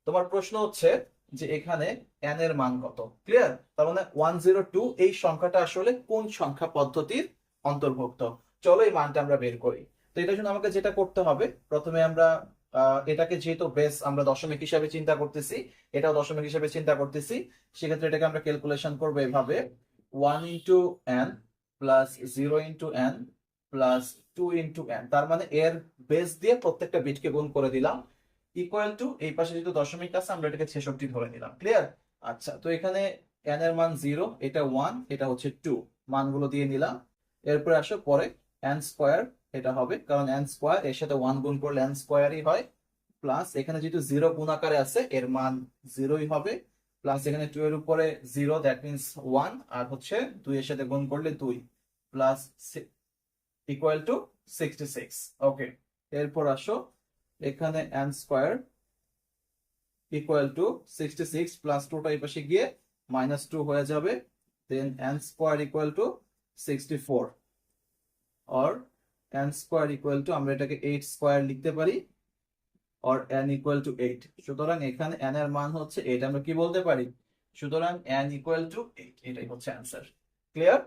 তোমার প্রশ্ন হচ্ছে যে এখানে n এর মান কত। ক্লিয়ার? তার মানে 102 এই সংখ্যাটা আসলে কোন সংখ্যা পদ্ধতির অন্তর্ভুক্ত। চলো এই মানটা আমরা বের করি। তো এটার জন্য আমাকে যেটা করতে হবে, প্রথমে আমরা এটাকে যেহেতু বেস আমরা দশমিক হিসাবে চিন্তা করতেছি, এটাও দশমিক হিসাবে চিন্তা করতেছি, সেক্ষেত্রে এটাকে আমরা ক্যালকুলেশন করবো এভাবে 1 into n plus 0 into n plus 2 into n। তার মানে এর বেস দিয়ে প্রত্যেকটা বিটকে গুণ করে দিলাম, ইকুয়াল টু এই পাশে যেহেতু দশমিক আছে আমরা এটাকে 66 ধরে নিলাম। ক্লিয়ার? আচ্ছা, তো এখানে n এর মান 0, এটা 1, এটা হচ্ছে 2, মানগুলো দিয়ে নিলাম। এরপরে আসো পরে n স্কোয়ার, এটা হবে কারণ n স্কোয়ার এর সাথে 1 গুণ করলে n স্কোয়ারই হয়, প্লাস এখানে যেহেতু 0 গুণ আকারে আছে এর মান 0ই হবে, প্লাস এখানে 2 এর উপরে 0 দ্যাট মিন্স 1, আর হচ্ছে 2 এর সাথে গুণ করলে 2, প্লাস ইকুয়াল টু 66। ওকে, এরপর আসো এখানে n square equal to 66 plus 2টা এই পাশে গিয়ে -2 হয়ে যাবে, দেন n স্কোয়ার ইকুয়াল টু 64, और n স্কোয়ার ইকুয়াল টু আমরা এটাকে 8 স্কোয়ার লিখতে পারি, और n ইকুয়াল টু 8। সুতরাং এখানে n এর মান হচ্ছে 8, আমরা কি বলতে পারি? সুতরাং n ইকুয়াল টু 8, এটাই হচ্ছে অ্যান্সার। ক্লিয়ার?